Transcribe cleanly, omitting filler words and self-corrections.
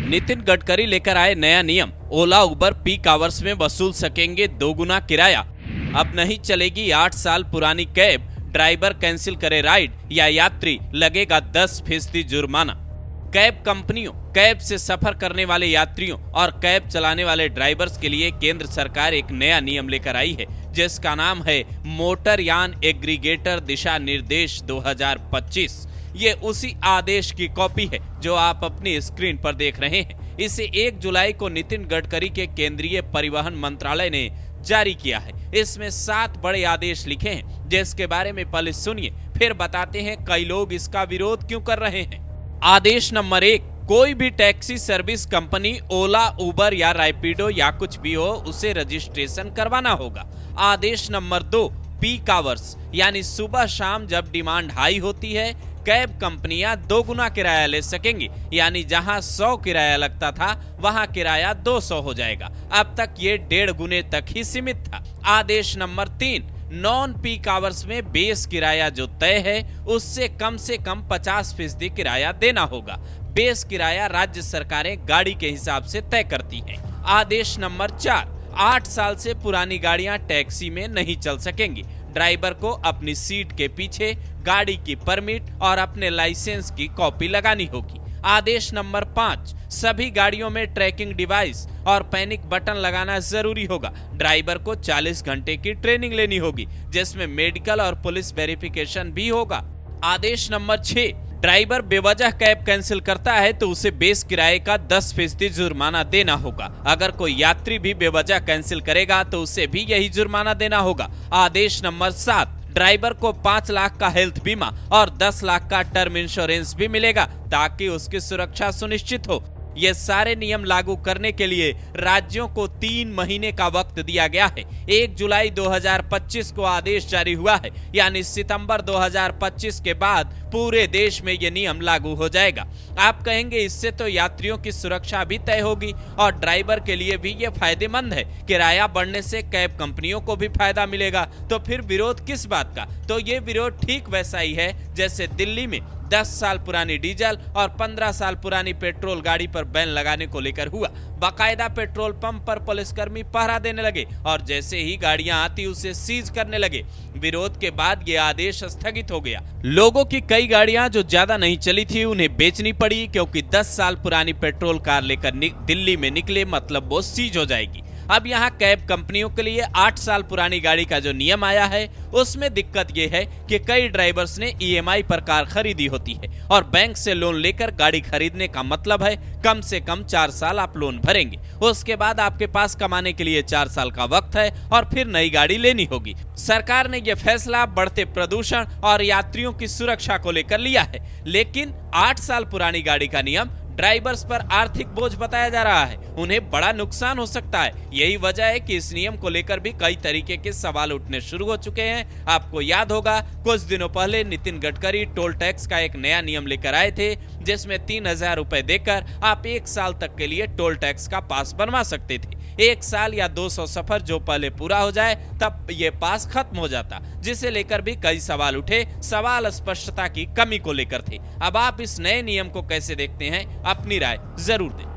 नितिन गडकरी लेकर आए नया नियम। ओला उबर पीक आवर्स में वसूल सकेंगे 2 गुना किराया। अब नहीं चलेगी 8 साल पुरानी कैब। ड्राइवर कैंसिल करे राइड या यात्री लगेगा 10% जुर्माना। कैब कंपनियों, कैब से सफर करने वाले यात्रियों और कैब चलाने वाले ड्राइवर्स के लिए केंद्र सरकार एक नया नियम लेकर आई है, जिसका नाम है मोटरयान एग्रीगेटर दिशा निर्देश 2025। ये उसी आदेश की कॉपी है जो आप अपनी स्क्रीन पर देख रहे हैं। इसे 1 जुलाई को नितिन गडकरी के केंद्रीय परिवहन मंत्रालय ने जारी किया है। इसमें 7 बड़े आदेश लिखे हैं, जिसके बारे में पहले सुनिए, फिर बताते हैं कई लोग इसका विरोध क्यों कर रहे हैं। आदेश नंबर 1, कोई भी टैक्सी सर्विस कंपनी ओला, उबर या रैपिडो या कुछ भी हो, उसे रजिस्ट्रेशन करवाना होगा। आदेश नंबर 2, पीक आवर्स यानी सुबह शाम जब डिमांड हाई होती है, कैब कंपनियां 2 गुना किराया ले सकेंगी, यानी जहां 100 किराया लगता था वहां किराया 200 हो जाएगा। अब तक ये 1.5 गुने तक ही सीमित था। आदेश नंबर 3, नॉन पीक आवर्स में बेस किराया जो तय है उससे कम से कम 50% किराया देना होगा। बेस किराया राज्य सरकारें गाड़ी के हिसाब से तय करती हैं। आदेश नंबर 4, 8 साल से पुरानी गाड़ियां टैक्सी में नहीं चल सकेंगी। ड्राइवर को अपनी सीट के पीछे गाड़ी की परमिट और अपने लाइसेंस की कॉपी लगानी होगी। आदेश नंबर 5, सभी गाड़ियों में ट्रैकिंग डिवाइस और पैनिक बटन लगाना जरूरी होगा। ड्राइवर को 40 घंटे की ट्रेनिंग लेनी होगी, जिसमें मेडिकल और पुलिस वेरिफिकेशन भी होगा। आदेश नंबर 6, ड्राइवर बेवजह कैब कैंसिल करता है तो उसे बेस किराए का 10% जुर्माना देना होगा। अगर कोई यात्री भी बेवजह कैंसिल करेगा तो उसे भी यही जुर्माना देना होगा। आदेश नंबर 7, ड्राइवर को 5 लाख का हेल्थ बीमा और 10 लाख का टर्म इंश्योरेंस भी मिलेगा, ताकि उसकी सुरक्षा सुनिश्चित हो। ये सारे नियम लागू करने के लिए राज्यों को 3 महीने का वक्त दिया गया है। 1 जुलाई 2025 को आदेश जारी हुआ है, यानी सितंबर 2025 के बाद पूरे देश में ये नियम लागू हो जाएगा। आप कहेंगे इससे तो यात्रियों की सुरक्षा भी तय होगी और ड्राइवर के लिए भी ये फायदेमंद है। किराया बढ़ने से कैब कंपनियों को भी फायदा मिलेगा, तो फिर विरोध किस बात का? तो ये विरोध ठीक वैसा ही है जैसे दिल्ली में 10 साल पुरानी डीजल और 15 साल पुरानी पेट्रोल गाड़ी पर बैन लगाने को लेकर हुआ। बाकायदा पेट्रोल पंप पर पुलिसकर्मी पहरा देने लगे और जैसे ही गाड़ियां आती उसे सीज करने लगे। विरोध के बाद ये आदेश स्थगित हो गया। लोगों की कई गाड़ियां जो ज्यादा नहीं चली थी उन्हें बेचनी पड़ी, क्योंकि 10 साल पुरानी पेट्रोल कार लेकर दिल्ली में निकले, मतलब वो सीज हो जाएगी। अब यहाँ कैब कंपनियों के लिए 8 साल पुरानी गाड़ी का जो नियम आया है उसमें दिक्कत ये है कि कई ड्राइवर्स ने EMI पर कार खरीदी होती है और बैंक से लोन लेकर गाड़ी खरीदने का मतलब है कम से कम 4 साल आप लोन भरेंगे। उसके बाद आपके पास कमाने के लिए 4 साल का वक्त है और फिर नई गाड़ी लेनी होगी। सरकार ने यह फैसला बढ़ते प्रदूषण और यात्रियों की सुरक्षा को लेकर लिया है, लेकिन 8 साल पुरानी गाड़ी का नियम ड्राइवर्स पर आर्थिक बोझ बताया जा रहा है। उन्हें बड़ा नुकसान हो सकता है। यही वजह है कि इस नियम को लेकर भी कई तरीके के सवाल उठने शुरू हो चुके हैं। आपको याद होगा कुछ दिनों पहले नितिन गडकरी टोल टैक्स का एक नया नियम लेकर आए थे, जिसमें 3000 रुपए देकर आप 1 साल तक के लिए टोल टैक्स का पास बनवा सकते थे। 1 साल या 200 सफर जो पहले पूरा हो जाए तब ये पास खत्म हो जाता, जिसे लेकर भी कई सवाल उठे। सवाल स्पष्टता की कमी को लेकर थे। अब आप इस नए नियम को कैसे देखते हैं? अपनी राय जरूर दें।